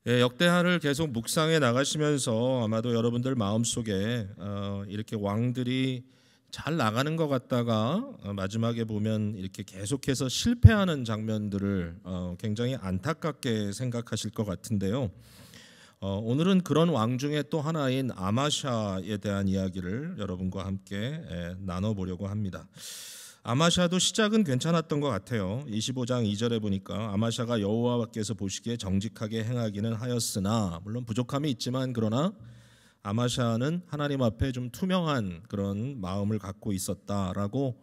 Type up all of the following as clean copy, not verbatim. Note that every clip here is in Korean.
예, 역대하를 계속 묵상해 나가시면서 아마도 여러분들 마음속에 이렇게 왕들이 잘 나가는 것 같다가 마지막에 보면 이렇게 계속해서 실패하는 장면들을 굉장히 안타깝게 생각하실 것 같은데요. 오늘은 그런 왕 중에 또 하나인 아마샤에 대한 이야기를 여러분과 함께 나눠보려고 합니다. 아마샤도 시작은 괜찮았던 것 같아요. 25장 2절에 보니까 아마샤가 여호와께서 보시기에 정직하게 행하기는 하였으나, 물론 부족함이 있지만 그러나 아마샤는 하나님 앞에 좀 투명한 그런 마음을 갖고 있었다라고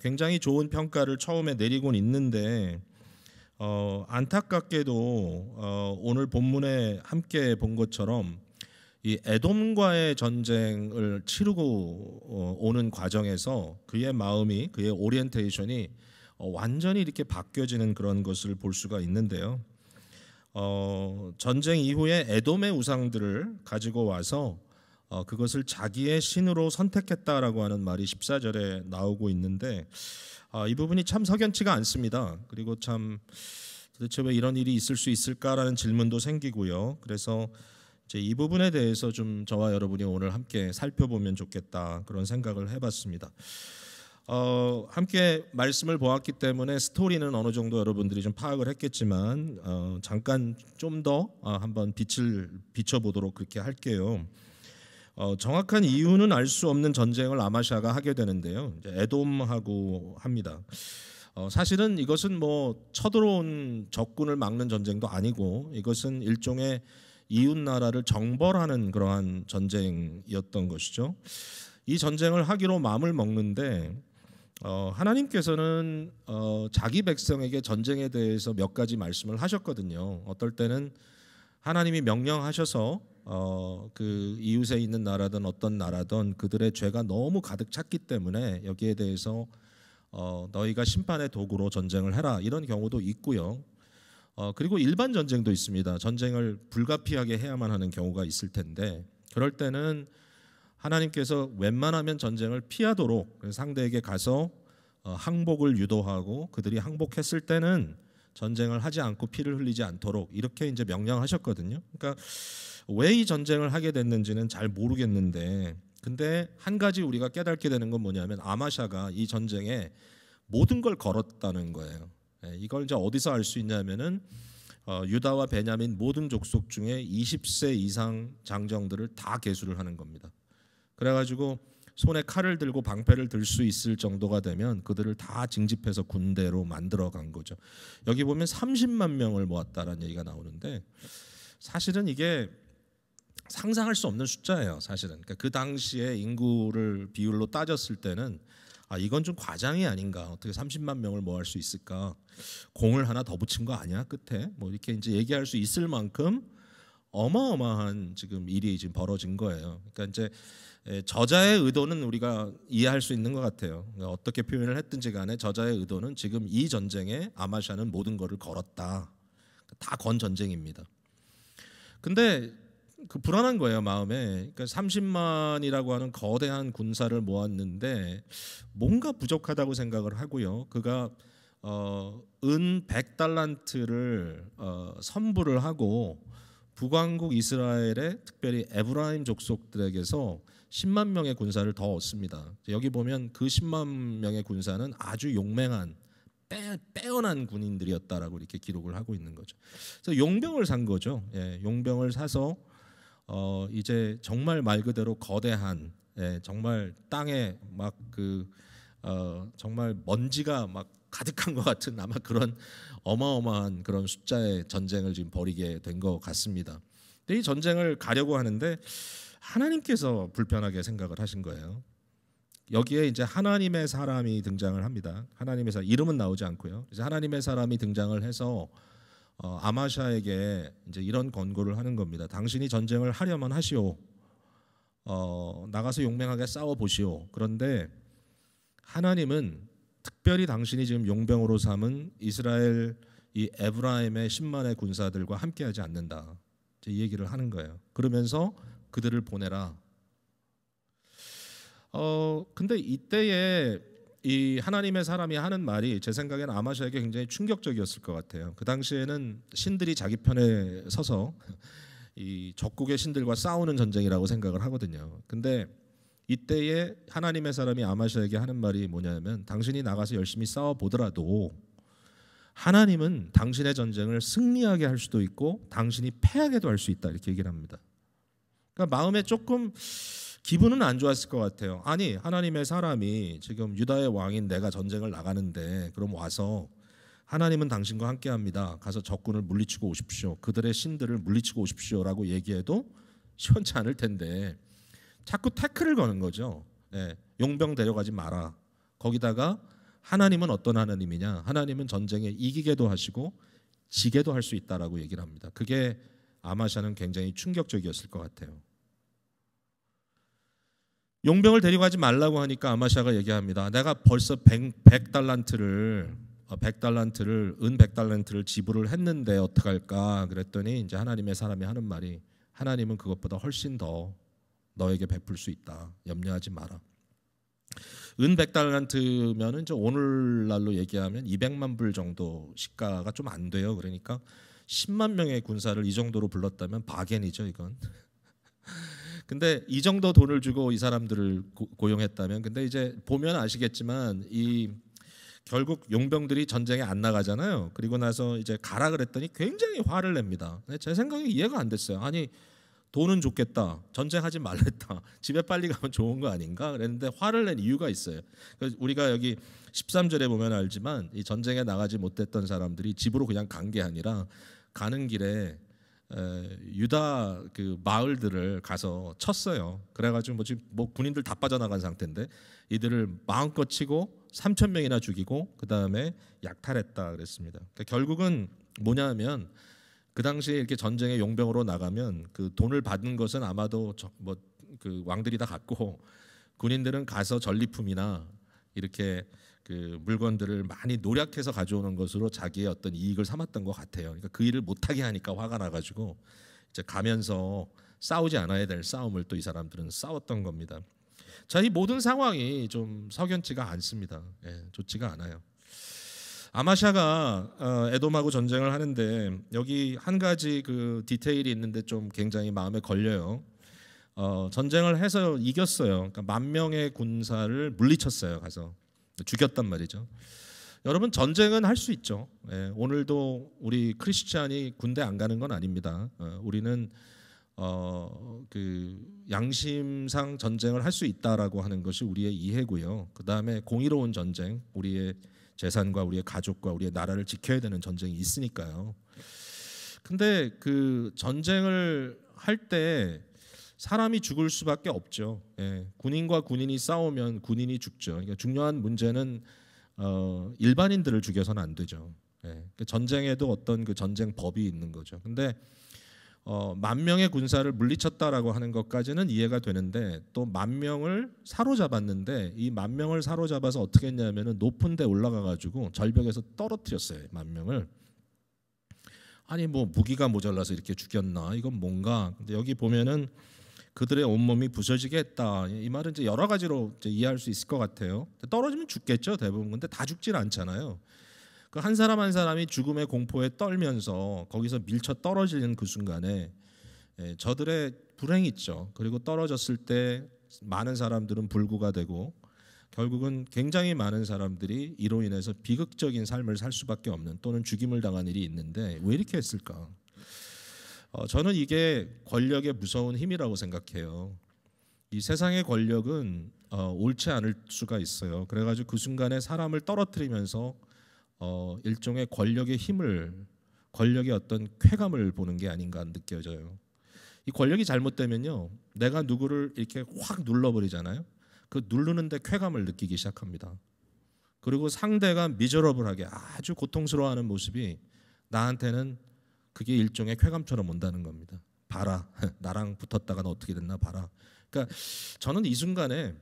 굉장히 좋은 평가를 처음에 내리곤 있는데, 안타깝게도 오늘 본문에 함께 본 것처럼 이 에돔과의 전쟁을 치르고 오는 과정에서 그의 마음이, 그의 오리엔테이션이 완전히 이렇게 바뀌어지는 그런 것을 볼 수가 있는데요. 전쟁 이후에 에돔의 우상들을 가지고 와서 그것을 자기의 신으로 선택했다라고 하는 말이 14절에 나오고 있는데, 이 부분이 참 석연치가 않습니다. 그리고 참 도대체 왜 이런 일이 있을 수 있을까라는 질문도 생기고요. 그래서 이제 이 부분에 대해서 좀 저와 여러분이 오늘 함께 살펴보면 좋겠다, 그런 생각을 해봤습니다. 함께 말씀을 보았기 때문에 스토리는 어느 정도 여러분들이 좀 파악을 했겠지만 잠깐 좀 더 한번 빛을 비춰보도록 그렇게 할게요. 정확한 이유는 알 수 없는 전쟁을 아마샤가 하게 되는데요. 이제 에돔하고 합니다. 사실은 이것은 뭐 쳐들어온 적군을 막는 전쟁도 아니고, 이것은 일종의 이웃 나라를 정벌하는 그러한 전쟁이었던 것이죠. 이 전쟁을 하기로 마음을 먹는데 하나님께서는 자기 백성에게 전쟁에 대해서 몇 가지 말씀을 하셨거든요. 어떨 때는 하나님이 명령하셔서 그 이웃에 있는 나라든 어떤 나라든 그들의 죄가 너무 가득 찼기 때문에 여기에 대해서 너희가 심판의 도구로 전쟁을 해라, 이런 경우도 있고요. 그리고 일반 전쟁도 있습니다. 전쟁을 불가피하게 해야만 하는 경우가 있을 텐데, 그럴 때는 하나님께서 웬만하면 전쟁을 피하도록 상대에게 가서 항복을 유도하고, 그들이 항복했을 때는 전쟁을 하지 않고 피를 흘리지 않도록 이렇게 이제 명령하셨거든요. 그러니까 왜 이 전쟁을 하게 됐는지는 잘 모르겠는데, 근데 한 가지 우리가 깨닫게 되는 건 뭐냐면 아마샤가 이 전쟁에 모든 걸 걸었다는 거예요. 이걸 이제 어디서 알 수 있냐면은 유다와 베냐민 모든 족속 중에 20세 이상 장정들을 다 계수를 하는 겁니다. 그래가지고 손에 칼을 들고 방패를 들 수 있을 정도가 되면 그들을 다 징집해서 군대로 만들어 간 거죠. 여기 보면 30만 명을 모았다라는 얘기가 나오는데, 사실은 이게 상상할 수 없는 숫자예요. 사실은 그러니까 그 당시에 인구를 비율로 따졌을 때는 이건 좀 과장이 아닌가, 어떻게 30만 명을 모을 수 있을까, 공을 하나 더 붙인 거 아니야 끝에, 뭐 이렇게 이제 얘기할 수 있을 만큼 어마어마한 지금 일이 지금 벌어진 거예요. 그러니까 이제 저자의 의도는 우리가 이해할 수 있는 것 같아요. 그러니까 어떻게 표현을 했든지 간에 저자의 의도는 지금 이 전쟁에 아마샤는 모든 것을 걸었다, 다 건 전쟁입니다. 근데 그 불안한 거예요, 마음에. 그러니까 30만이라고 하는 거대한 군사를 모았는데 뭔가 부족하다고 생각을 하고요. 그가 은 100달란트를 선불을 하고 북왕국 이스라엘의 특별히 에브라임 족속들에게서 10만 명의 군사를 더 얻습니다. 여기 보면 그 10만 명의 군사는 아주 용맹한 빼어난 군인들이었다라고 이렇게 기록을 하고 있는 거죠. 그래서 용병을 산 거죠. 용병을 사서 이제 정말 말 그대로 거대한, 정말 땅에 막 정말 먼지가 막 가득한 것 같은 아마 그런 어마어마한 그런 숫자의 전쟁을 지금 벌이게 된 것 같습니다. 근데 이 전쟁을 가려고 하는데 하나님께서 불편하게 생각을 하신 거예요. 여기에 이제 하나님의 사람이 등장을 합니다. 하나님의 사람, 이름은 나오지 않고요. 이제 하나님의 사람이 등장을 해서 아마샤에게 이제 이런 권고를 하는 겁니다. 당신이 전쟁을 하려면 하시오. 나가서 용맹하게 싸워 보시오. 그런데 하나님은 특별히 당신이 지금 용병으로 삼은 이스라엘 이 에브라임의 10만의 군사들과 함께하지 않는다, 이 얘기를 하는 거예요. 그러면서 그들을 보내라. 근데 이때에 이 하나님의 사람이 하는 말이 제 생각에는 아마샤에게 굉장히 충격적이었을 것 같아요. 그 당시에는 신들이 자기 편에 서서 이 적국의 신들과 싸우는 전쟁이라고 생각을 하거든요. 근데 이때에 하나님의 사람이 아마샤에게 하는 말이 뭐냐면, 당신이 나가서 열심히 싸워 보더라도 하나님은 당신의 전쟁을 승리하게 할 수도 있고 당신이 패하게도 할 수 있다, 이렇게 얘기를 합니다. 그러니까 마음에 조금 기분은 안 좋았을 것 같아요. 아니, 하나님의 사람이 지금 유다의 왕인 내가 전쟁을 나가는데 그럼 와서 하나님은 당신과 함께합니다, 가서 적군을 물리치고 오십시오, 그들의 신들을 물리치고 오십시오라고 얘기해도 시원치 않을 텐데 자꾸 태클을 거는 거죠. 예, 용병 데려가지 마라. 거기다가 하나님은 어떤 하나님이냐? 하나님은 전쟁에 이기게도 하시고 지게도 할 수 있다라고 얘기를 합니다. 그게 아마샤는 굉장히 충격적이었을 것 같아요. 용병을 데리고 가지 말라고 하니까 아마샤가 얘기합니다. 내가 벌써 100달란트를 은 100달란트를 지불을 했는데 어떡할까? 그랬더니 이제 하나님의 사람이 하는 말이, 하나님은 그것보다 훨씬 더 너에게 베풀 수 있다, 염려하지 마라. 은 100달란트면은 저 오늘날로 얘기하면 200만 불 정도 시가가 좀 안 돼요. 그러니까 10만 명의 군사를 이 정도로 불렀다면 바겐이죠, 이건. 근데 이 정도 돈을 주고 이 사람들을 고용했다면, 근데 이제 보면 아시겠지만 이 결국 용병들이 전쟁에 안 나가잖아요. 그리고 나서 이제 가라 그랬더니 굉장히 화를 냅니다. 제 생각에 이해가 안 됐어요. 아니, 돈은 좋겠다, 전쟁하지 말랬다, 집에 빨리 가면 좋은 거 아닌가 그랬는데 화를 낸 이유가 있어요. 우리가 여기 13절에 보면 알지만 이 전쟁에 나가지 못했던 사람들이 집으로 그냥 간 게 아니라 가는 길에 유다 그 마을들을 가서 쳤어요. 그래가지고 지금 군인들 다 빠져나간 상태인데 이들을 마음껏 치고 3,000명이나 죽이고 그 다음에 약탈했다 그랬습니다. 그러니까 결국은 뭐냐면, 그 당시에 이렇게 전쟁에 용병으로 나가면 그 돈을 받은 것은 아마도 그 왕들이 다 갖고, 군인들은 가서 전리품이나 이렇게 그 물건들을 많이 노력해서 가져오는 것으로 자기의 어떤 이익을 삼았던 것 같아요. 그러니까 그 일을 못하게 하니까 화가 나가지고 이제 가면서 싸우지 않아야 될 싸움을 또 이 사람들은 싸웠던 겁니다. 자, 이 모든 상황이 좀 석연치가 않습니다. 예, 좋지가 않아요. 아마샤가 에돔하고 전쟁을 하는데 여기 한 가지 그 디테일이 있는데 좀 굉장히 마음에 걸려요. 전쟁을 해서 이겼어요. 그러니까 10,000명의 군사를 물리쳤어요. 가서 죽였단 말이죠. 여러분, 전쟁은 할 수 있죠. 예, 오늘도 우리 크리스찬이 군대 안 가는 건 아닙니다. 우리는 그 양심상 전쟁을 할 수 있다라고 하는 것이 우리의 이해고요. 그 다음에 공의로운 전쟁, 우리의 재산과 우리의 가족과 우리의 나라를 지켜야 되는 전쟁이 있으니까요. 근데 그 전쟁을 할 때 사람이 죽을 수밖에 없죠. 예, 군인과 군인이 싸우면 군인이 죽죠. 그러니까 중요한 문제는 일반인들을 죽여서는 안 되죠. 예, 전쟁에도 어떤 그 전쟁 법이 있는 거죠. 근데 10,000명의 군사를 물리쳤다라고 하는 것까지는 이해가 되는데, 또 10,000명을 사로잡았는데 이 10,000명을 사로잡아서 어떻게 했냐면은 높은 데 올라가 가지고 절벽에서 떨어뜨렸어요. 10,000명을. 아니, 뭐 무기가 모자라서 이렇게 죽였나, 이건 뭔가. 근데 여기 보면은 그들의 온몸이 부서지게 했다, 이 말은 이제 여러 가지로 이제 이해할 수 있을 것 같아요. 떨어지면 죽겠죠, 대부분. 근데 다 죽질 않잖아요. 그 한 사람 한 사람이 죽음의 공포에 떨면서 거기서 밀쳐 떨어지는 그 순간에 저들의 불행이 있죠. 그리고 떨어졌을 때 많은 사람들은 불구가 되고 결국은 굉장히 많은 사람들이 이로 인해서 비극적인 삶을 살 수밖에 없는, 또는 죽임을 당한 일이 있는데 왜 이렇게 했을까? 저는 이게 권력의 무서운 힘이라고 생각해요. 이 세상의 권력은 옳지 않을 수가 있어요. 그래가지고 그 순간에 사람을 떨어뜨리면서 일종의 권력의 힘을, 권력의 어떤 쾌감을 보는 게 아닌가 느껴져요. 이 권력이 잘못되면요, 내가 누구를 이렇게 확 눌러버리잖아요. 그 누르는데 쾌감을 느끼기 시작합니다. 그리고 상대가 미저러블하게 아주 고통스러워하는 모습이 나한테는 그게 일종의 쾌감처럼 온다는 겁니다. 봐라, 나랑 붙었다가 너 어떻게 됐나 봐라. 그러니까 저는 이 순간에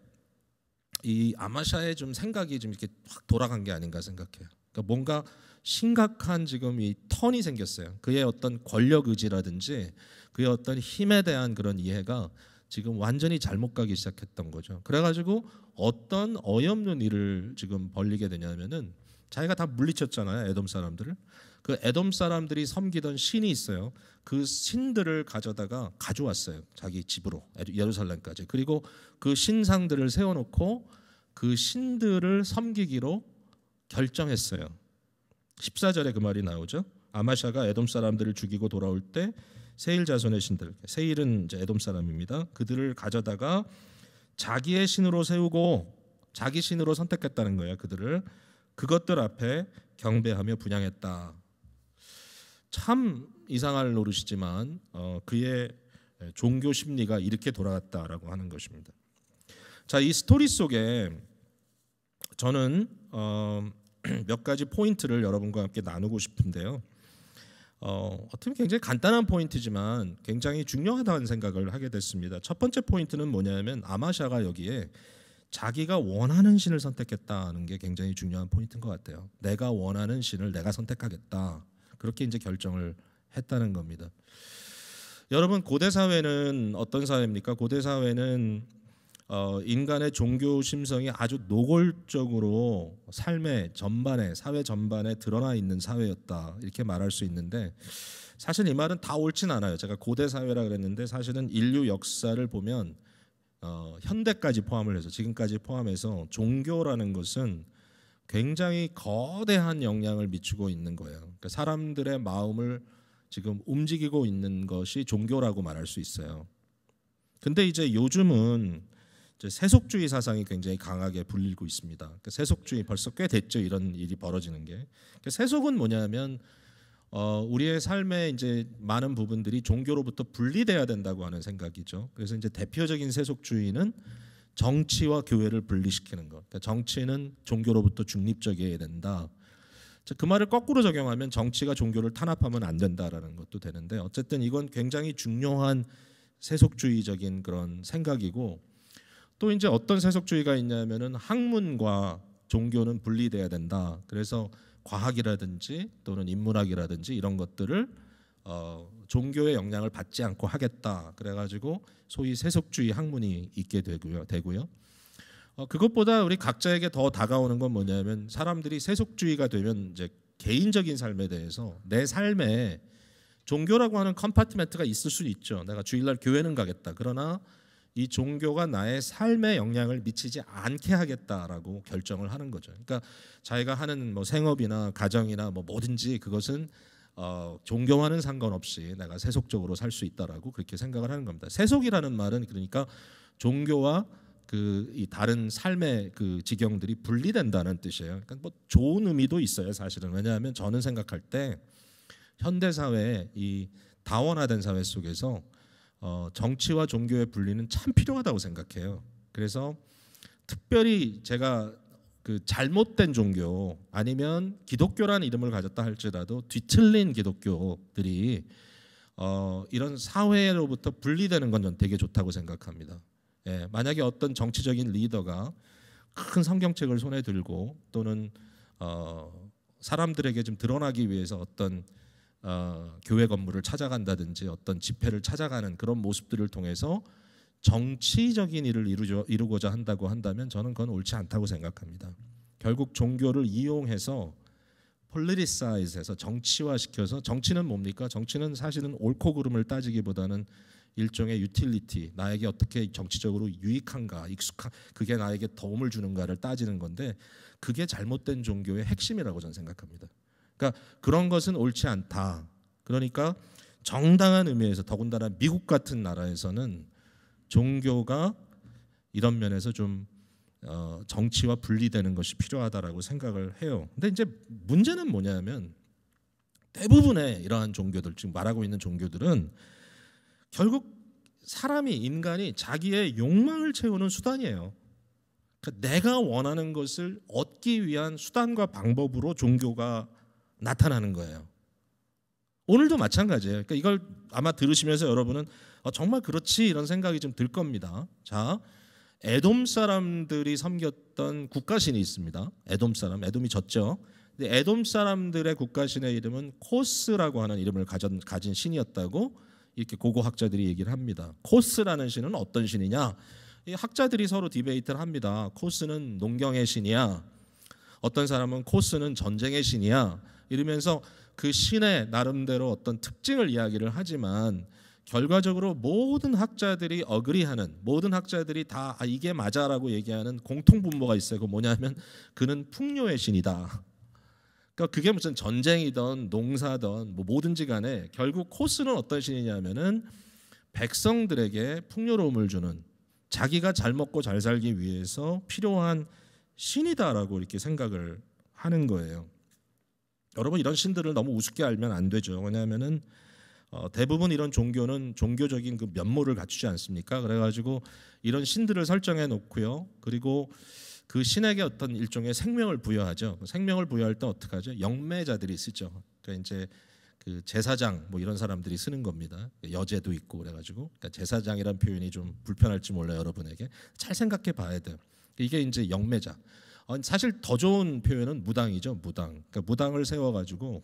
이 아마샤의 좀 생각이 좀 이렇게 확 돌아간 게 아닌가 생각해요. 그러니까 뭔가 심각한 지금 이 턴이 생겼어요. 그의 어떤 권력 의지라든지 그의 어떤 힘에 대한 그런 이해가 지금 완전히 잘못 가기 시작했던 거죠. 그래가지고 어떤 어이없는 일을 지금 벌리게 되냐면은 자기가 다 물리쳤잖아요, 에돔 사람들을. 그 에돔 사람들이 섬기던 신이 있어요. 그 신들을 가져왔어요, 자기 집으로, 예루살렘까지. 그리고 그 신상들을 세워놓고 그 신들을 섬기기로 결정했어요. 14절에 그 말이 나오죠. 아마샤가 에돔 사람들을 죽이고 돌아올 때 세일 자손의 신들, 세일은 이제 에돔 사람입니다. 그들을 가져다가 자기의 신으로 세우고 자기 신으로 선택했다는 거예요. 그것들 앞에 경배하며 분향했다. 참 이상할 노릇이지만 그의 종교 심리가 이렇게 돌아갔다라고 하는 것입니다. 자, 이 스토리 속에 저는 몇 가지 포인트를 여러분과 함께 나누고 싶은데요. 어떻게 굉장히 간단한 포인트지만 굉장히 중요하다는 생각을 하게 됐습니다. 첫 번째 포인트는 뭐냐면 아마샤가 여기에 자기가 원하는 신을 선택했다는 게 굉장히 중요한 포인트인 것 같아요. 내가 원하는 신을 내가 선택하겠다. 그렇게 이제 결정을 했다는 겁니다. 여러분, 고대 사회는 어떤 사회입니까? 고대 사회는 인간의 종교 심성이 아주 노골적으로 삶의 전반에, 사회 전반에 드러나 있는 사회였다, 이렇게 말할 수 있는데 사실 이 말은 다 옳진 않아요. 제가 고대 사회라 그랬는데 사실은 인류 역사를 보면 현대까지 포함을 해서, 지금까지 포함해서 종교라는 것은 굉장히 거대한 영향을 미치고 있는 거예요. 그러니까 사람들의 마음을 지금 움직이고 있는 것이 종교라고 말할 수 있어요. 근데 이제 요즘은 이제 세속주의 사상이 굉장히 강하게 불리고 있습니다. 그러니까 세속주의 벌써 꽤 됐죠, 이런 일이 벌어지는 게. 그러니까 세속은 뭐냐면 우리의 삶의 이제 많은 부분들이 종교로부터 분리돼야 된다고 하는 생각이죠. 그래서 이제 대표적인 세속주의는 정치와 교회를 분리시키는 것. 그러니까 정치는 종교로부터 중립적이어야 된다. 그 말을 거꾸로 적용하면 정치가 종교를 탄압하면 안 된다라는 것도 되는데, 어쨌든 이건 굉장히 중요한 세속주의적인 그런 생각이고, 또 이제 어떤 세속주의가 있냐면은 학문과 종교는 분리돼야 된다. 그래서 과학이라든지 또는 인문학이라든지 이런 것들을 종교의 영향을 받지 않고 하겠다. 그래가지고 소위 세속주의 학문이 있게 되고요. 그것보다 우리 각자에게 더 다가오는 건 뭐냐면, 사람들이 세속주의가 되면 이제 개인적인 삶에 대해서 내 삶에 종교라고 하는 컴파트멘트가 있을 수 있죠. 내가 주일날 교회는 가겠다. 그러나 이 종교가 나의 삶에 영향을 미치지 않게 하겠다라고 결정을 하는 거죠. 그러니까 자기가 하는 뭐 생업이나 가정이나 뭐 뭐든지 그것은 종교와는 상관없이 내가 세속적으로 살 수 있다라고 그렇게 생각을 하는 겁니다. 세속이라는 말은 그러니까 종교와 이 다른 삶의 그 지경들이 분리된다는 뜻이에요. 그러니까 뭐 좋은 의미도 있어요, 사실은. 왜냐하면 저는 생각할 때 현대 사회의 이 다원화된 사회 속에서 정치와 종교의 분리는 참 필요하다고 생각해요. 그래서 특별히 제가 그 잘못된 종교, 아니면 기독교라는 이름을 가졌다 할지라도 뒤틀린 기독교들이 이런 사회로부터 분리되는 건 전 되게 좋다고 생각합니다. 예, 만약에 어떤 정치적인 리더가 큰 성경책을 손에 들고 또는 사람들에게 좀 드러나기 위해서 어떤 교회 건물을 찾아간다든지 어떤 집회를 찾아가는 그런 모습들을 통해서 정치적인 일을 이루고자 한다고 한다면 저는 그건 옳지 않다고 생각합니다. 결국 종교를 이용해서 폴리티사이즈해서 정치화시켜서, 정치는 뭡니까? 정치는 사실은 옳고 그름을 따지기보다는 일종의 유틸리티, 나에게 어떻게 정치적으로 유익한가, 그게 나에게 도움을 주는가를 따지는 건데, 그게 잘못된 종교의 핵심이라고 저는 생각합니다. 그러니까 그런 것은 옳지 않다. 그러니까 정당한 의미에서, 더군다나 미국 같은 나라에서는 종교가 이런 면에서 좀 정치와 분리되는 것이 필요하다라고 생각을 해요. 근데 이제 문제는 뭐냐면, 대부분의 이러한 종교들, 지금 말하고 있는 종교들은 결국 인간이 자기의 욕망을 채우는 수단이에요. 그러니까 내가 원하는 것을 얻기 위한 수단과 방법으로 종교가 나타나는 거예요. 오늘도 마찬가지예요. 그러니까 이걸 아마 들으시면서 여러분은 정말 그렇지, 이런 생각이 좀 들 겁니다. 자, 에돔 사람들이 섬겼던 국가신이 있습니다. 에돔이 졌죠. 근데 에돔 사람들의 국가신의 이름은 코스라고 하는 이름을 가진 신이었다고 이렇게 고고 학자들이 얘기를 합니다. 코스라는 신은 어떤 신이냐? 이 학자들이 서로 디베이트를 합니다. 코스는 농경의 신이야. 어떤 사람은 코스는 전쟁의 신이야. 이러면서 그 신의 나름대로 어떤 특징을 이야기를 하지만 결과적으로 모든 학자들이 어그리하는, 모든 학자들이 다 이게 맞아라고 얘기하는 공통 분모가 있어요. 그 뭐냐면 그는 풍요의 신이다. 그러니까 그게 무슨 전쟁이든 농사든 뭐 뭐든지 간에 결국 코스는 어떤 신이냐면은 백성들에게 풍요로움을 주는, 자기가 잘 먹고 잘 살기 위해서 필요한 신이다라고 이렇게 생각을 하는 거예요. 여러분, 이런 신들을 너무 우습게 알면 안 되죠. 왜냐하면은 대부분 이런 종교는 종교적인 그 면모를 갖추지 않습니까? 그래가지고 이런 신들을 설정해 놓고요. 그리고 그 신에게 어떤 일종의 생명을 부여하죠. 생명을 부여할 때 어떻게 하죠? 영매자들이 쓰죠. 그러니까 이제 그 제사장 뭐 이런 사람들이 쓰는 겁니다. 여제도 있고 그래가지고, 그러니까 제사장이란 표현이 좀 불편할지 몰라요. 여러분에게 잘 생각해 봐야 돼요. 이게 이제 영매자. 사실 더 좋은 표현은 무당이죠. 무당. 그러니까 무당을 세워가지고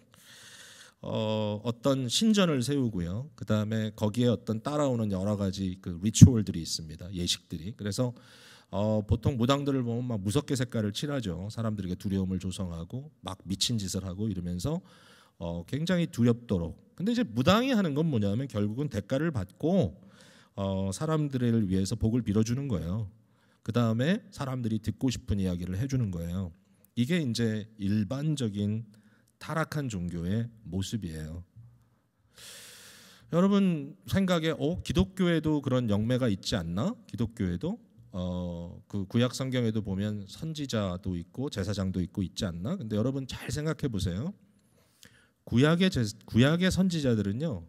어떤 신전을 세우고요. 그 다음에 거기에 어떤 따라오는 여러 가지 그 리추얼들이 있습니다. 예식들이. 그래서 보통 무당들을 보면 막 무섭게 색깔을 칠하죠. 사람들에게 두려움을 조성하고 막 미친 짓을 하고 이러면서 굉장히 두렵도록. 근데 이제 무당이 하는 건 뭐냐면 결국은 대가를 받고 사람들을 위해서 복을 빌어주는 거예요. 그 다음에 사람들이 듣고 싶은 이야기를 해주는 거예요. 이게 이제 일반적인 타락한 종교의 모습이에요. 여러분 생각에 기독교에도 그런 영매가 있지 않나? 기독교에도 그 구약 성경에도 보면 선지자도 있고 제사장도 있고 있지 않나? 근데 여러분 잘 생각해 보세요. 구약의 선지자들은요,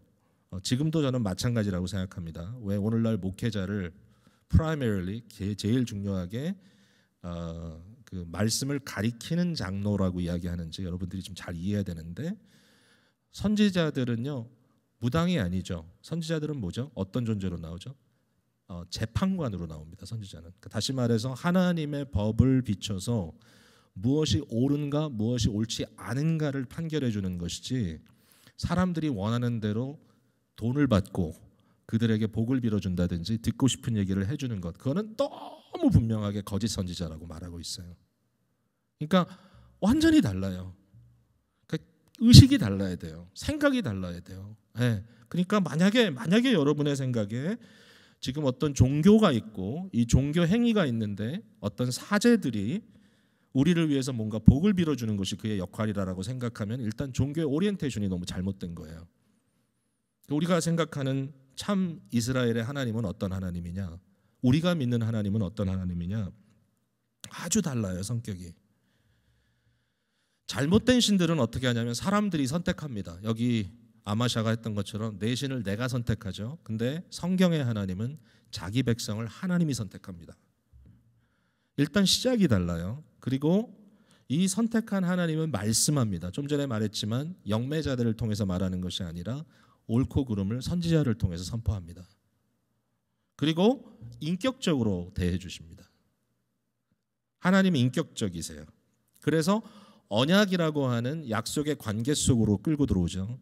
지금도 저는 마찬가지라고 생각합니다. 왜 오늘날 목회자를 primarily 제일 중요하게 그 말씀을 가리키는 장로라고 이야기하는지 여러분들이 좀 잘 이해해야 되는데, 선지자들은요 무당이 아니죠. 선지자들은 뭐죠? 어떤 존재로 나오죠? 재판관으로 나옵니다. 선지자는. 다시 말해서 하나님의 법을 비춰서 무엇이 옳은가 무엇이 옳지 않은가를 판결해 주는 것이지, 사람들이 원하는 대로 돈을 받고 그들에게 복을 빌어준다든지 듣고 싶은 얘기를 해주는 것, 그거는 너무 분명하게 거짓 선지자라고 말하고 있어요. 그러니까 완전히 달라요. 그러니까 의식이 달라야 돼요. 생각이 달라야 돼요. 네. 그러니까 만약에 여러분의 생각에 지금 어떤 종교가 있고 이 종교 행위가 있는데 어떤 사제들이 우리를 위해서 뭔가 복을 빌어주는 것이 그의 역할이라고 생각하면 일단 종교의 오리엔테이션이 너무 잘못된 거예요. 우리가 생각하는 참 이스라엘의 하나님은 어떤 하나님이냐, 우리가 믿는 하나님은 어떤 하나님이냐, 아주 달라요. 성격이. 잘못된 신들은 어떻게 하냐면 사람들이 선택합니다. 여기 아마샤가 했던 것처럼 내 신을 내가 선택하죠. 근데 성경의 하나님은 자기 백성을 하나님이 선택합니다. 일단 시작이 달라요. 그리고 이 선택한 하나님은 말씀합니다. 좀 전에 말했지만 영매자들을 통해서 말하는 것이 아니라 옳고 그름을 선지자를 통해서 선포합니다. 그리고 인격적으로 대해 주십니다. 하나님이 인격적이세요. 그래서 언약이라고 하는 약속의 관계 속으로 끌고 들어오죠.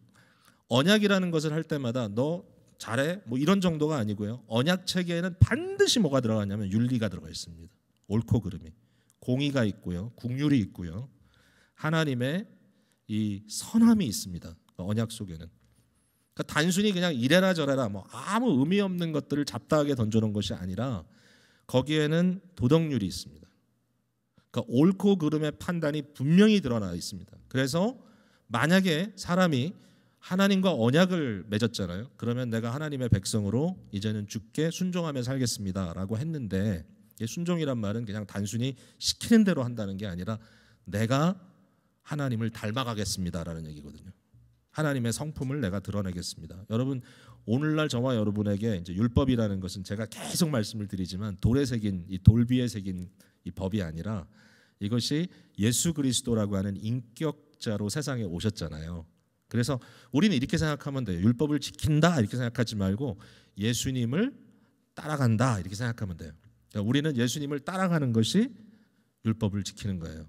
언약이라는 것을 할 때마다 너 잘해 뭐 이런 정도가 아니고요. 언약 체계에는 반드시 뭐가 들어가냐면 윤리가 들어가 있습니다. 옳고 그름이, 공의가 있고요, 국률이 있고요, 하나님의 이 선함이 있습니다. 언약 속에는. 그러니까 단순히 그냥 이래라 저래라 뭐 아무 의미 없는 것들을 잡다하게 던져놓은 것이 아니라 거기에는 도덕률이 있습니다. 그러니까 옳고 그름의 판단이 분명히 드러나 있습니다. 그래서 만약에 사람이 하나님과 언약을 맺었잖아요. 그러면 내가 하나님의 백성으로 이제는 주께 순종하며 살겠습니다라고 했는데, 순종이란 말은 그냥 단순히 시키는 대로 한다는 게 아니라 내가 하나님을 닮아가겠습니다라는 얘기거든요. 하나님의 성품을 내가 드러내겠습니다. 여러분, 오늘날 저와 여러분에게 이제 율법이라는 것은 제가 계속 말씀을 드리지만 돌에 새긴 이 돌비에 새긴 이 법이 아니라 이것이 예수 그리스도라고 하는 인격자로 세상에 오셨잖아요. 그래서 우리는 이렇게 생각하면 돼요. 율법을 지킨다 이렇게 생각하지 말고 예수님을 따라간다 이렇게 생각하면 돼요. 그러니까 우리는 예수님을 따라가는 것이 율법을 지키는 거예요.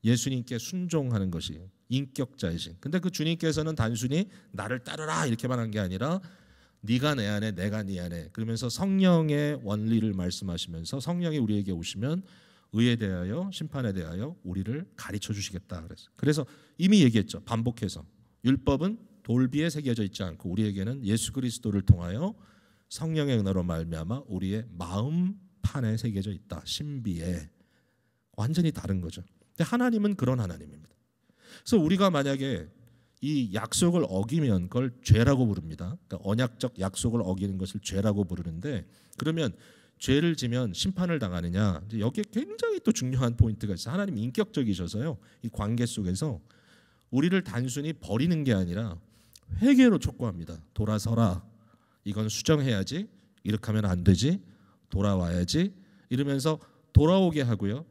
예수님께 순종하는 것이 인격자이신. 근데 그 주님께서는 단순히 나를 따르라 이렇게만 한 게 아니라 네가 내 안에 내가 네 안에, 그러면서 성령의 원리를 말씀하시면서 성령이 우리에게 오시면 의에 대하여 심판에 대하여 우리를 가르쳐 주시겠다 그랬어요. 그래서 이미 얘기했죠. 반복해서 율법은 돌비에 새겨져 있지 않고 우리에게는 예수 그리스도를 통하여 성령의 은혜로 말미암아 우리의 마음판에 새겨져 있다. 신비에. 완전히 다른 거죠. 근데 하나님은 그런 하나님입니다. 그래서 우리가 만약에 이 약속을 어기면 그걸 죄라고 부릅니다. 그러니까 언약적 약속을 어기는 것을 죄라고 부르는데, 그러면 죄를 지면 심판을 당하느냐? 이제 여기에 굉장히 또 중요한 포인트가 있어요. 하나님 인격적이셔서요. 이 관계 속에서 우리를 단순히 버리는 게 아니라 회개로 촉구합니다. 돌아서라. 이건 수정해야지. 이렇게 하면 안 되지. 돌아와야지. 이러면서 돌아오게 하고요.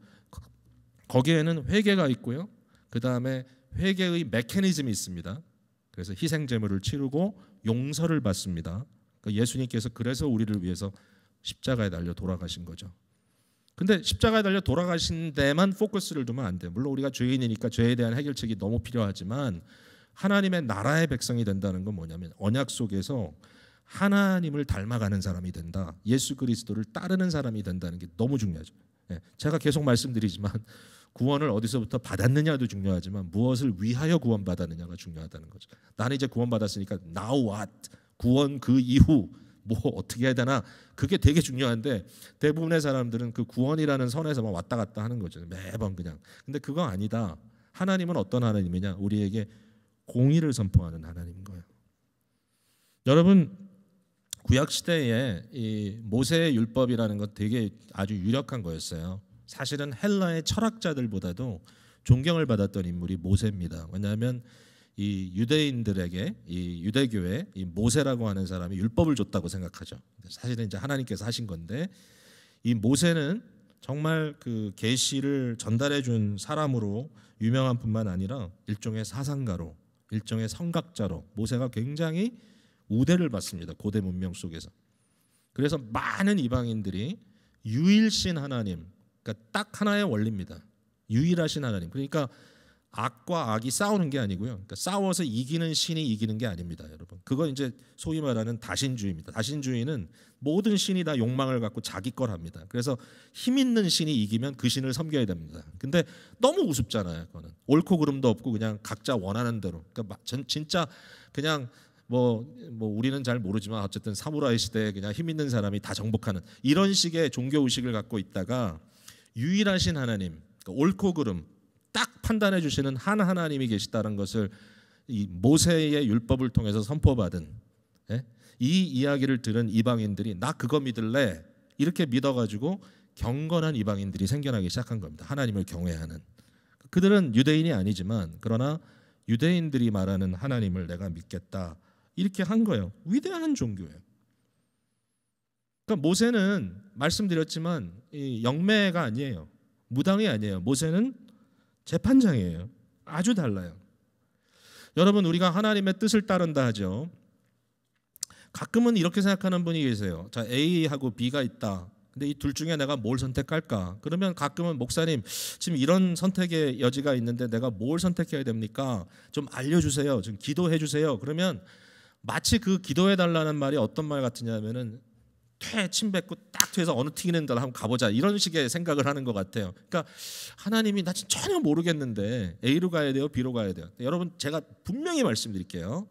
거기에는 회개가 있고요. 그 다음에 회개의 메커니즘이 있습니다. 그래서 희생 제물을 치르고 용서를 받습니다. 그러니까 예수님께서 그래서 우리를 위해서 십자가에 달려 돌아가신 거죠. 근데 십자가에 달려 돌아가신 데만 포커스를 두면 안 돼요. 물론 우리가 죄인이니까 죄에 대한 해결책이 너무 필요하지만 하나님의 나라의 백성이 된다는 건 뭐냐면 언약 속에서 하나님을 닮아가는 사람이 된다. 예수 그리스도를 따르는 사람이 된다는 게 너무 중요하죠. 제가 계속 말씀드리지만 구원을 어디서부터 받았느냐도 중요하지만 무엇을 위하여 구원받았느냐가 중요하다는 거죠. 나는 이제 구원받았으니까 now what? 구원 그 이후 뭐 어떻게 해야 되나? 그게 되게 중요한데 대부분의 사람들은 그 구원이라는 선에서만 왔다 갔다 하는 거죠. 매번 그냥. 근데 그거 아니다. 하나님은 어떤 하나님이냐? 우리에게 공의를 선포하는 하나님인 거예요. 여러분, 구약 시대에 이 모세의 율법이라는 것 되게 아주 유력한 거였어요. 사실은 헬라의 철학자들보다도 존경을 받았던 인물이 모세입니다. 왜냐하면 이 유대인들에게 이 유대교에 이 모세라고 하는 사람이 율법을 줬다고 생각하죠. 사실은 이제 하나님께서 하신 건데 이 모세는 정말 그 계시를 전달해 준 사람으로 유명한 뿐만 아니라 일종의 사상가로, 일종의 성각자로 모세가 굉장히 우대를 받습니다. 고대 문명 속에서. 그래서 많은 이방인들이 유일신 하나님, 그러니까 딱 하나의 원리입니다. 유일하신 하나님. 그러니까 악과 악이 싸우는 게 아니고요. 그러니까 싸워서 이기는 신이 이기는 게 아닙니다, 여러분. 그건 이제 소위 말하는 다신주의입니다. 다신주의는 모든 신이 다 욕망을 갖고 자기 걸 합니다. 그래서 힘 있는 신이 이기면 그 신을 섬겨야 됩니다. 근데 너무 우습잖아요, 그거는. 옳고 그름도 없고 그냥 각자 원하는 대로. 그러니까 진짜 그냥 뭐 우리는 잘 모르지만 어쨌든 사무라이 시대에 그냥 힘 있는 사람이 다 정복하는 이런 식의 종교 의식을 갖고 있다가 유일하신 하나님, 그러니까 옳고 그름 딱 판단해 주시는 한 하나님이 계시다는 것을 이 모세의 율법을 통해서 선포받은 이 이야기를 들은 이방인들이 나 그거 믿을래 이렇게 믿어가지고 경건한 이방인들이 생겨나기 시작한 겁니다. 하나님을 경외하는. 그들은 유대인이 아니지만 그러나 유대인들이 말하는 하나님을 내가 믿겠다 이렇게 한 거예요. 위대한 종교예요. 그러니까 모세는 말씀드렸지만 이 영매가 아니에요. 무당이 아니에요. 모세는 재판장이에요. 아주 달라요. 여러분, 우리가 하나님의 뜻을 따른다 하죠. 가끔은 이렇게 생각하는 분이 계세요. 자, A하고 B가 있다. 근데 이 둘 중에 내가 뭘 선택할까? 그러면 가끔은 목사님, 지금 이런 선택의 여지가 있는데 내가 뭘 선택해야 됩니까? 좀 알려주세요. 좀 기도해 주세요. 그러면 마치 그 기도해 달라는 말이 어떤 말 같으냐면은 침 뱉고 딱 퇴해서 어느 튀기는 데로 한번 가보자 이런 식의 생각을 하는 것 같아요. 그러니까 하나님이 나 지금 전혀 모르겠는데 A로 가야 돼요, B로 가야 돼요. 여러분, 제가 분명히 말씀드릴게요.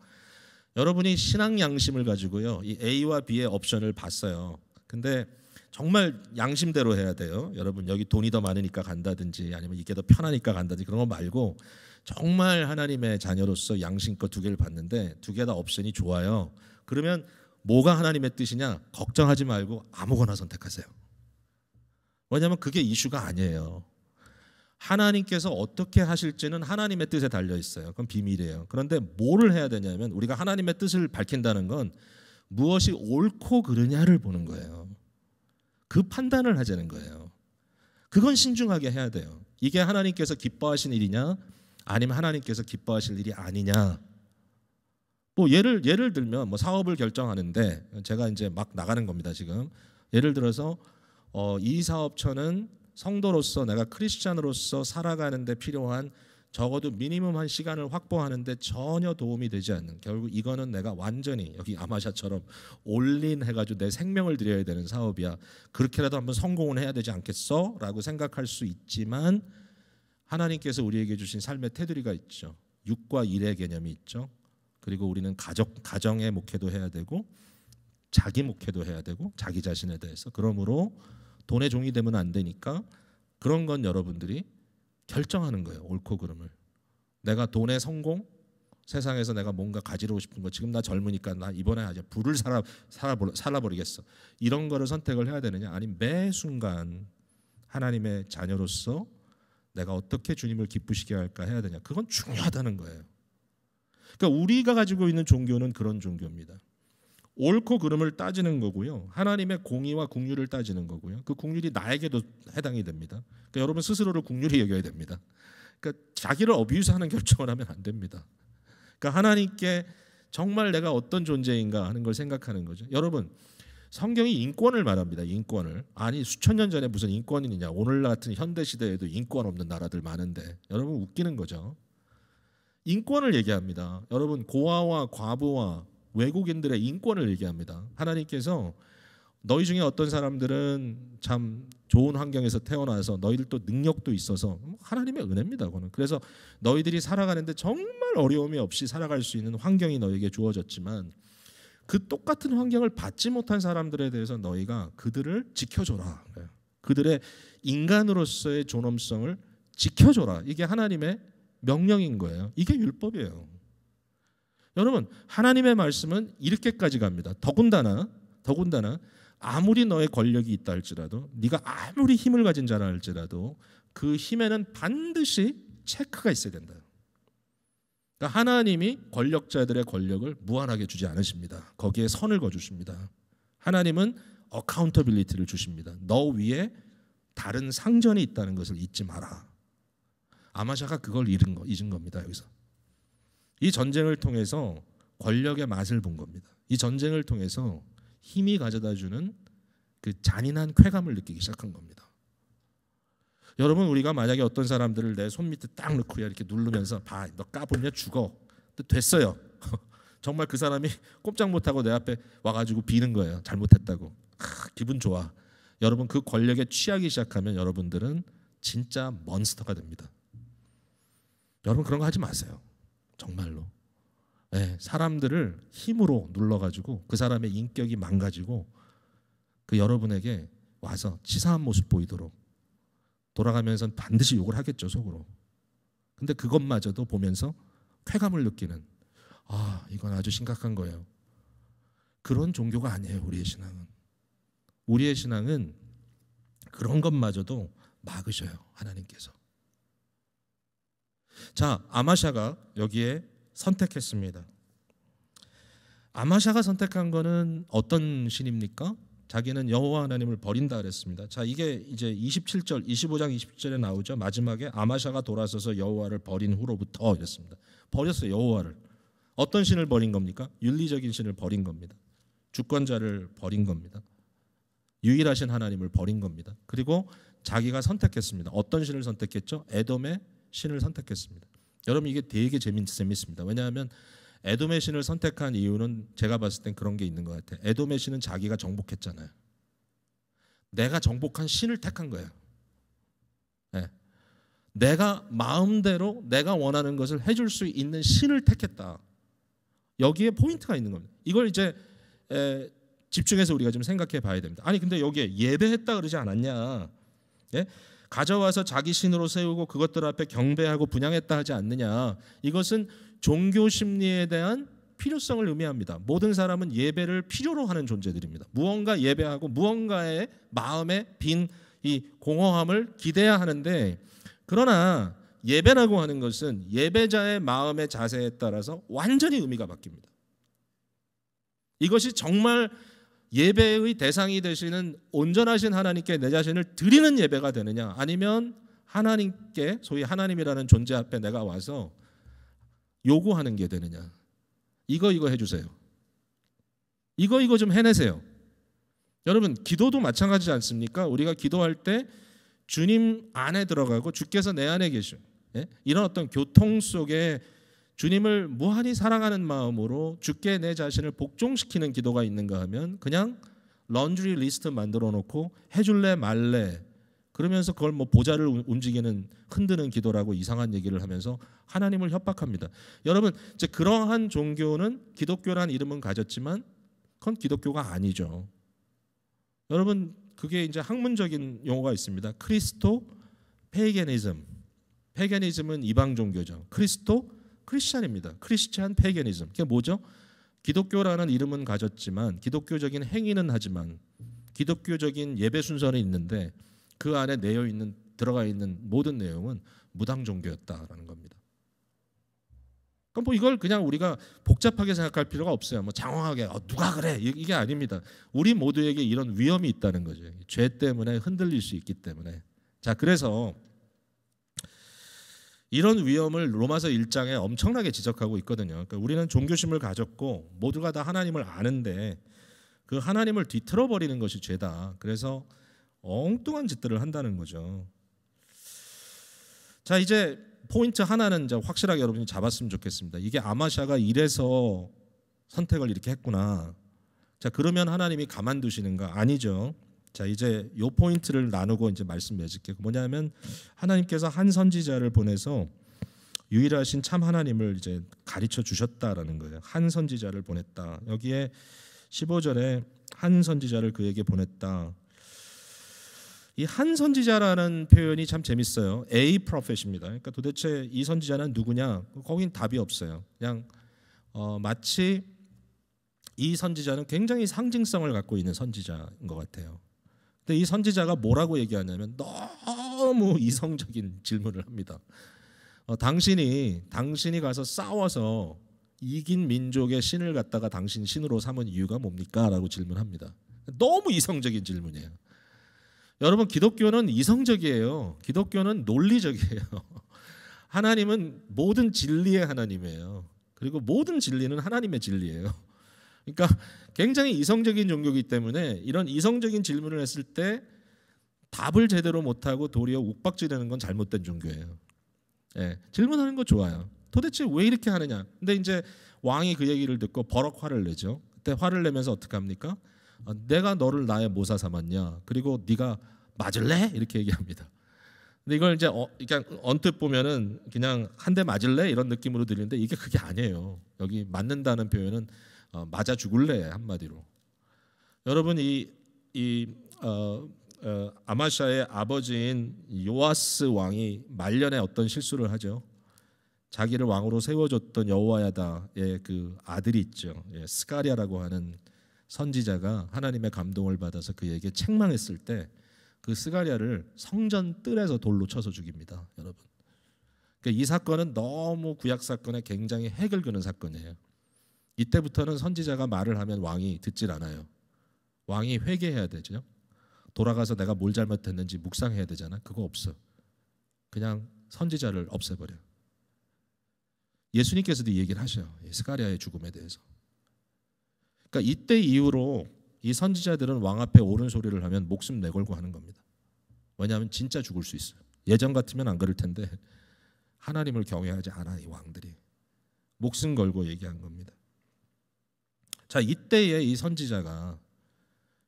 여러분이 신앙 양심을 가지고요, 이 A와 B의 옵션을 봤어요. 근데 정말 양심대로 해야 돼요. 여러분, 여기 돈이 더 많으니까 간다든지 아니면 이게 더 편하니까 간다든지 그런 거 말고 정말 하나님의 자녀로서 양심껏 두 개를 봤는데 두 개 다 옵션이 좋아요. 그러면 뭐가 하나님의 뜻이냐? 걱정하지 말고 아무거나 선택하세요. 왜냐하면 그게 이슈가 아니에요. 하나님께서 어떻게 하실지는 하나님의 뜻에 달려 있어요. 그건 비밀이에요. 그런데 뭐를 해야 되냐면 우리가 하나님의 뜻을 밝힌다는 건 무엇이 옳고 그르냐를 보는 거예요. 그 판단을 하자는 거예요. 그건 신중하게 해야 돼요. 이게 하나님께서 기뻐하신 일이냐 아니면 하나님께서 기뻐하실 일이 아니냐. 뭐 예를 들면 뭐 사업을 결정하는데 제가 이제 막 나가는 겁니다, 지금. 예를 들어서 이 사업처는 성도로서 내가 크리스찬으로서 살아가는 데 필요한 적어도 미니멈 한 시간을 확보하는데 전혀 도움이 되지 않는, 결국 이거는 내가 완전히 여기 아마샤처럼 올린 해가지고 내 생명을 드려야 되는 사업이야. 그렇게라도 한번 성공을 해야 되지 않겠어? 라고 생각할 수 있지만 하나님께서 우리에게 주신 삶의 테두리가 있죠. 6과 1의 개념이 있죠. 그리고 우리는 가정의 목회도 해야 되고 자기 목회도 해야 되고 자기 자신에 대해서. 그러므로 돈의 종이 되면 안 되니까 그런 건 여러분들이 결정하는 거예요. 옳고 그름을. 내가 돈의 성공, 세상에서 내가 뭔가 가지고 싶은 거, 지금 나 젊으니까 나 이번에 아주 부를 살아버리겠어. 이런 거를 선택을 해야 되느냐, 아니면 매 순간 하나님의 자녀로서 내가 어떻게 주님을 기쁘시게 할까 해야 되냐. 그건 중요하다는 거예요. 그러니까 우리가 가지고 있는 종교는 그런 종교입니다. 옳고 그름을 따지는 거고요. 하나님의 공의와 국률을 따지는 거고요. 그 국률이 나에게도 해당이 됩니다. 그러니까 여러분 스스로를 국률이 여겨야 됩니다. 그러니까 자기를 어뷰스하는 결정을 하면 안 됩니다. 그러니까 하나님께 정말 내가 어떤 존재인가 하는 걸 생각하는 거죠. 여러분, 성경이 인권을 말합니다. 인권을. 아니 수천 년 전에 무슨 인권이냐. 오늘 같은 현대 시대에도 인권 없는 나라들 많은데, 여러분 웃기는 거죠. 인권을 얘기합니다. 여러분, 고아와 과부와 외국인들의 인권을 얘기합니다. 하나님께서 너희 중에 어떤 사람들은 참 좋은 환경에서 태어나서 너희들도 능력도 있어서, 하나님의 은혜입니다. 그거는. 그래서 너희들이 살아가는데 정말 어려움이 없이 살아갈 수 있는 환경이 너에게 주어졌지만 그 똑같은 환경을 받지 못한 사람들에 대해서 너희가 그들을 지켜줘라. 그들의 인간으로서의 존엄성을 지켜줘라. 이게 하나님의 명령인 거예요. 이게 율법이에요. 여러분, 하나님의 말씀은 이렇게까지 갑니다. 더군다나 아무리 너의 권력이 있다 할지라도, 네가 아무리 힘을 가진 자라 할지라도 그 힘에는 반드시 체크가 있어야 된다. 그러니까 하나님이 권력자들의 권력을 무한하게 주지 않으십니다. 거기에 선을 그어주십니다. 하나님은 어카운터빌리티를 주십니다. 너 위에 다른 상전이 있다는 것을 잊지 마라. 아마샤가 그걸 잊은 겁니다. 여기서 이 전쟁을 통해서 권력의 맛을 본 겁니다. 이 전쟁을 통해서 힘이 가져다주는 그 잔인한 쾌감을 느끼기 시작한 겁니다. 여러분, 우리가 만약에 어떤 사람들을 내 손 밑에 딱 넣고 이렇게 누르면서 봐, 너 까불면 죽어. 됐어요. 정말 그 사람이 꼼짝 못하고 내 앞에 와가지고 비는 거예요. 잘못했다고. 기분 좋아. 여러분, 그 권력에 취하기 시작하면 여러분들은 진짜 몬스터가 됩니다. 여러분, 그런 거 하지 마세요. 정말로. 네, 사람들을 힘으로 눌러가지고 그 사람의 인격이 망가지고 그 여러분에게 와서 치사한 모습 보이도록 돌아가면서 반드시 욕을 하겠죠, 속으로. 근데 그것마저도 보면서 쾌감을 느끼는, 이건 아주 심각한 거예요. 그런 종교가 아니에요. 우리의 신앙은. 우리의 신앙은 그런 것마저도 막으셔요, 하나님께서. 자, 아마샤가 여기에 선택했습니다. 아마샤가 선택한 거는 어떤 신입니까? 자기는 여호와 하나님을 버린다 그랬습니다. 자, 이게 이제 27절, 25장 27절에 나오죠. 마지막에 아마샤가 돌아서서 여호와를 버린 후로부터 이랬습니다. 버렸어요, 여호와를. 어떤 신을 버린 겁니까? 윤리적인 신을 버린 겁니다. 주권자를 버린 겁니다. 유일하신 하나님을 버린 겁니다. 그리고 자기가 선택했습니다. 어떤 신을 선택했죠? 에돔의 신을 선택했습니다. 여러분, 이게 되게 재밌습니다. 왜냐하면 에돔의 신을 선택한 이유는 제가 봤을 땐 그런 게 있는 것 같아요. 에돔의 신은 자기가 정복했잖아요. 내가 정복한 신을 택한 거예요. 네. 내가 마음대로 내가 원하는 것을 해줄 수 있는 신을 택했다. 여기에 포인트가 있는 겁니다. 이걸 이제 집중해서 우리가 좀 생각해 봐야 됩니다. 아니 근데 여기에 예배했다 그러지 않았냐? 예? 가져와서 자기 신으로 세우고 그것들 앞에 경배하고 분향했다 하지 않느냐? 이것은 종교 심리에 대한 필요성을 의미합니다. 모든 사람은 예배를 필요로 하는 존재들입니다. 무언가 예배하고 무언가의 마음에 빈 이 공허함을 기대야 하는데, 그러나 예배라고 하는 것은 예배자의 마음의 자세에 따라서 완전히 의미가 바뀝니다. 이것이 정말 예배의 대상이 되시는 온전하신 하나님께 내 자신을 드리는 예배가 되느냐, 아니면 하나님께, 소위 하나님이라는 존재 앞에 내가 와서 요구하는 게 되느냐. 이거 해주세요. 이거 좀 해내세요. 여러분, 기도도 마찬가지지 않습니까? 우리가 기도할 때 주님 안에 들어가고 주께서 내 안에 계셔. 예? 이런 어떤 교통 속에 주님을 무한히 사랑하는 마음으로 주께 내 자신을 복종시키는 기도가 있는가 하면 그냥 런드리 리스트 만들어 놓고 해줄래 말래 그러면서 그걸 뭐 보좌를 움직이는 흔드는 기도라고 이상한 얘기를 하면서 하나님을 협박합니다. 여러분 이제 그러한 종교는 기독교란 이름은 가졌지만 그건 기독교가 아니죠. 여러분 그게 이제 학문적인 용어가 있습니다. 크리스토 페이게니즘. 페이게니즘은 이방 종교죠. 크리스찬입니다. 크리스찬 페이게니즘. 그게 뭐죠? 기독교라는 이름은 가졌지만 기독교적인 행위는 하지만 기독교적인 예배 순서는 있는데 그 안에 들어가 있는 모든 내용은 무당 종교였다라는 겁니다. 그럼 뭐 이걸 그냥 우리가 복잡하게 생각할 필요가 없어요. 뭐 장황하게 누가 그래 이게 아닙니다. 우리 모두에게 이런 위험이 있다는 거죠. 죄 때문에 흔들릴 수 있기 때문에. 자 그래서 이런 위험을 로마서 1장에 엄청나게 지적하고 있거든요. 그러니까 우리는 종교심을 가졌고 모두가 다 하나님을 아는데 그 하나님을 뒤틀어 버리는 것이 죄다. 그래서 엉뚱한 짓들을 한다는 거죠. 자 이제 포인트 하나는 이제 확실하게 여러분이 잡았으면 좋겠습니다. 이게 아마샤가 이래서 선택을 이렇게 했구나. 자 그러면 하나님이 가만두시는가? 아니죠. 자 이제 요 포인트를 나누고 이제 말씀 맺을게요. 뭐냐면 하나님께서 한 선지자를 보내서 유일하신 참 하나님을 이제 가르쳐 주셨다라는 거예요. 한 선지자를 보냈다. 여기에 15절에 한 선지자를 그에게 보냈다. 이 한 선지자라는 표현이 참 재밌어요. A prophet입니다. 그러니까 도대체 이 선지자는 누구냐? 거긴 답이 없어요. 그냥 마치 이 선지자는 굉장히 상징성을 갖고 있는 선지자인 것 같아요. 근데 이 선지자가 뭐라고 얘기하냐면 너무 이성적인 질문을 합니다. 당신이 가서 싸워서 이긴 민족의 신을 갖다가 당신 신으로 삼은 이유가 뭡니까? 라고 질문합니다. 너무 이성적인 질문이에요. 여러분 기독교는 이성적이에요. 기독교는 논리적이에요. 하나님은 모든 진리의 하나님이에요. 그리고 모든 진리는 하나님의 진리예요. 그러니까 굉장히 이성적인 종교이기 때문에 이런 이성적인 질문을 했을 때 답을 제대로 못하고 도리어 욱박지르는 건 잘못된 종교예요. 예, 질문하는 거 좋아요. 도대체 왜 이렇게 하느냐. 근데 이제 왕이 그 얘기를 듣고 버럭 화를 내죠. 그때 화를 내면서 어떻게 합니까? 내가 너를 나의 모사 삼았냐? 그리고 네가 맞을래? 이렇게 얘기합니다. 근데 이걸 이제 그냥 언뜻 보면은 그냥 한 대 맞을래? 이런 느낌으로 들리는데 이게 그게 아니에요. 여기 맞는다는 표현은 맞아 죽을래 한마디로. 여러분 아마샤의 아버지인 요아스 왕이 말년에 어떤 실수를 하죠. 자기를 왕으로 세워줬던 여호야다의 그 아들이 있죠. 스가랴라고 하는 선지자가 하나님의 감동을 받아서 그에게 책망했을 때 그 스가랴를 성전 뜰에서 돌로 쳐서 죽입니다. 여러분. 그러니까 이 사건은 너무 구약 사건에 굉장히 핵을 그는 사건이에요. 이때부터는 선지자가 말을 하면 왕이 듣질 않아요. 왕이 회개해야 되죠. 돌아가서 내가 뭘 잘못했는지 묵상해야 되잖아. 그거 없어. 그냥 선지자를 없애버려요. 예수님께서도 이 얘기를 하셔요. 스가랴의 죽음에 대해서. 그러니까 이때 이후로 이 선지자들은 왕 앞에 옳은 소리를 하면 목숨 내걸고 하는 겁니다. 왜냐하면 진짜 죽을 수 있어요. 예전 같으면 안 그럴 텐데 하나님을 경외하지 않아 이 왕들이. 목숨 걸고 얘기한 겁니다. 자 이때에 이 선지자가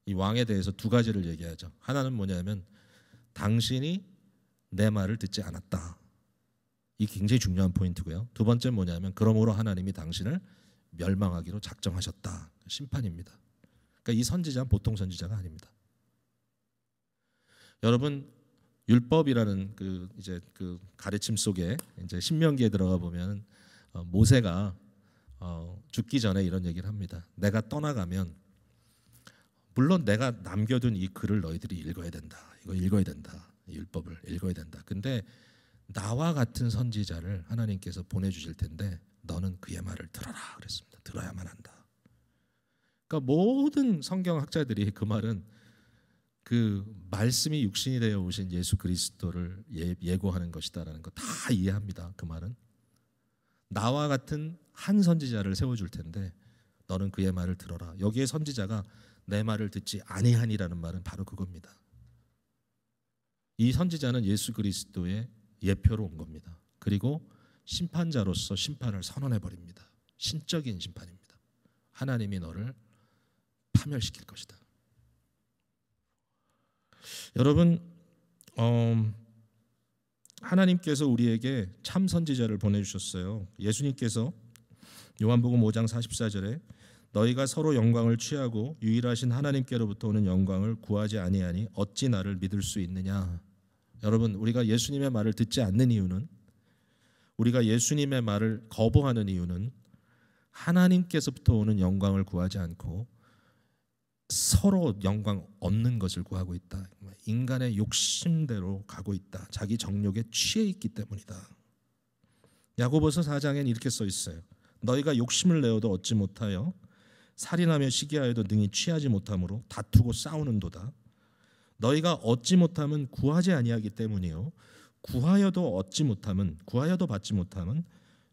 이 왕에 대해서 두 가지를 얘기하죠. 하나는 뭐냐면 당신이 내 말을 듣지 않았다. 이게 굉장히 중요한 포인트고요. 두 번째는 뭐냐면 그러므로 하나님이 당신을 멸망하기로 작정하셨다. 심판입니다. 그러니까 이 선지자는 보통 선지자가 아닙니다. 여러분 율법이라는 그 가르침 속에 이제 신명기에 들어가 보면 모세가 죽기 전에 이런 얘기를 합니다. 내가 떠나가면 물론 내가 남겨둔 이 글을 너희들이 읽어야 된다. 이거 읽어야 된다. 이 율법을 읽어야 된다. 근데 나와 같은 선지자를 하나님께서 보내주실 텐데 너는 그의 말을 들어라 그랬습니다. 들어야만 한다. 그러니까 모든 성경학자들이 그 말은 그 말씀이 육신이 되어 오신 예수 그리스도를 예고하는 것이다라는 거 다 이해합니다. 그 말은 나와 같은 한 선지자를 세워줄 텐데 너는 그의 말을 들어라. 여기에 선지자가 내 말을 듣지 아니하니라는 말은 바로 그겁니다. 이 선지자는 예수 그리스도의 예표로 온 겁니다. 그리고 심판자로서 심판을 선언해 버립니다. 신적인 심판입니다. 하나님이 너를 파멸시킬 것이다. 여러분, 하나님께서 우리에게 참 선지자를 보내주셨어요. 예수님께서 요한복음 5장 44절에 너희가 서로 영광을 취하고 유일하신 하나님께로부터 오는 영광을 구하지 아니하니 어찌 나를 믿을 수 있느냐. 여러분, 우리가 예수님의 말을 듣지 않는 이유는, 우리가 예수님의 말을 거부하는 이유는 하나님께서부터 오는 영광을 구하지 않고 서로 영광 얻는 것을 구하고 있다. 인간의 욕심대로 가고 있다. 자기 정욕에 취해 있기 때문이다. 야고보서 4장엔 이렇게 써 있어요. 너희가 욕심을 내어도 얻지 못하여 살인하며 시기하여도 능히 취하지 못함으로 다투고 싸우는도다. 너희가 얻지 못함은 구하지 아니하기 때문이요 구하여도 받지 못함은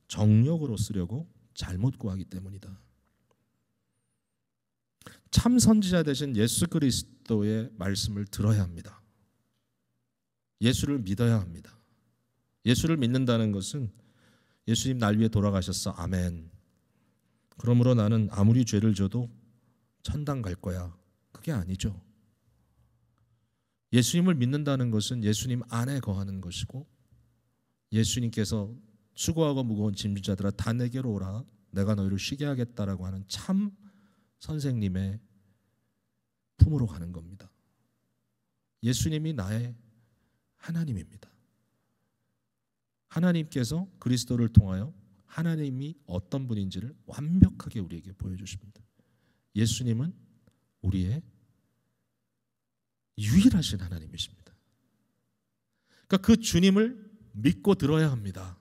정욕으로 쓰려고 잘못 구하기 때문이다. 참 선지자 되신 예수 그리스도의 말씀을 들어야 합니다. 예수를 믿어야 합니다. 예수를 믿는다는 것은 예수님 날 위해 돌아가셨어. 아멘. 그러므로 나는 아무리 죄를 져도 천당 갈 거야. 그게 아니죠. 예수님을 믿는다는 것은 예수님 안에 거하는 것이고, 예수님께서 수고하고 무거운 짐진 자들아 다 내게로 오라 내가 너희를 쉬게 하겠다라고 하는 참 선생님의 품으로 가는 겁니다. 예수님이 나의 하나님입니다. 하나님께서 그리스도를 통하여 하나님이 어떤 분인지를 완벽하게 우리에게 보여주십니다. 예수님은 우리의 유일하신 하나님이십니다. 그러니까 그 주님을 믿고 들어야 합니다.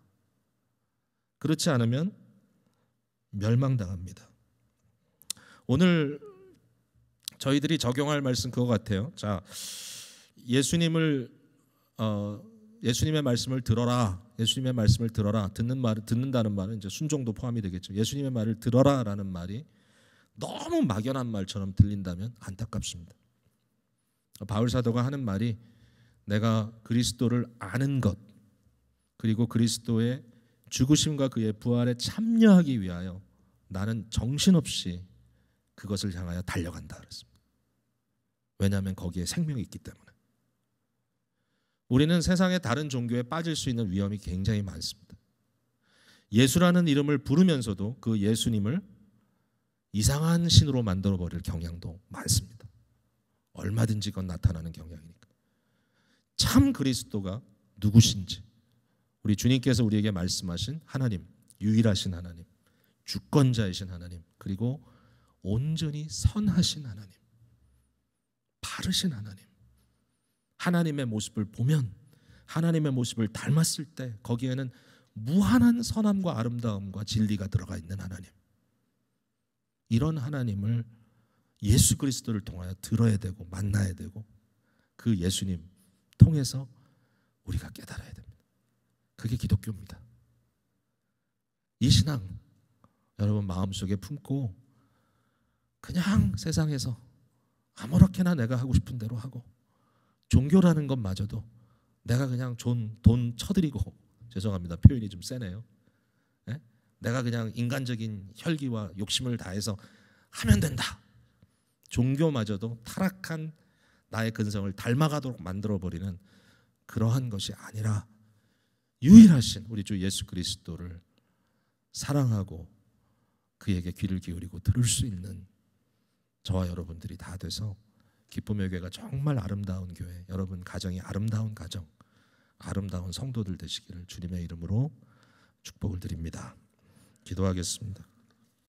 그렇지 않으면 멸망당합니다. 오늘 저희들이 적용할 말씀 그거 같아요. 자, 예수님의 말씀을 들어라. 예수님의 말씀을 들어라. 듣는다는 말은 이제 순종도 포함이 되겠죠. 예수님의 말을 들어라라는 말이 너무 막연한 말처럼 들린다면 안타깝습니다. 바울 사도가 하는 말이 내가 그리스도를 아는 것, 그리고 그리스도의 죽으심과 그의 부활에 참여하기 위하여 나는 정신없이 그것을 향하여 달려간다 그랬습니다. 왜냐하면 거기에 생명이 있기 때문에. 우리는 세상의 다른 종교에 빠질 수 있는 위험이 굉장히 많습니다. 예수라는 이름을 부르면서도 그 예수님을 이상한 신으로 만들어버릴 경향도 많습니다. 얼마든지 그건 나타나는 경향이니까. 참 그리스도가 누구신지, 우리 주님께서 우리에게 말씀하신 하나님, 유일하신 하나님, 주권자이신 하나님, 그리고 온전히 선하신 하나님, 바르신 하나님, 하나님의 모습을 보면, 하나님의 모습을 닮았을 때 거기에는 무한한 선함과 아름다움과 진리가 들어가 있는 하나님, 이런 하나님을 예수 그리스도를 통하여 들어야 되고 만나야 되고, 그 예수님 통해서 우리가 깨달아야 됩니다. 그게 기독교입니다. 이 신앙 여러분 마음속에 품고 그냥 세상에서 아무렇게나 내가 하고 싶은 대로 하고, 종교라는 것마저도 내가 그냥 돈 쳐드리고, 죄송합니다 표현이 좀 세네요. 네? 내가 그냥 인간적인 혈기와 욕심을 다해서 하면 된다. 종교마저도 타락한 나의 근성을 닮아가도록 만들어버리는 그러한 것이 아니라 유일하신 우리 주 예수 그리스도를 사랑하고 그에게 귀를 기울이고 들을 수 있는 저와 여러분들이 다 돼서 기쁨의 교회가 정말 아름다운 교회, 여러분 가정이 아름다운 가정, 아름다운 성도들 되시기를 주님의 이름으로 축복을 드립니다. 기도하겠습니다.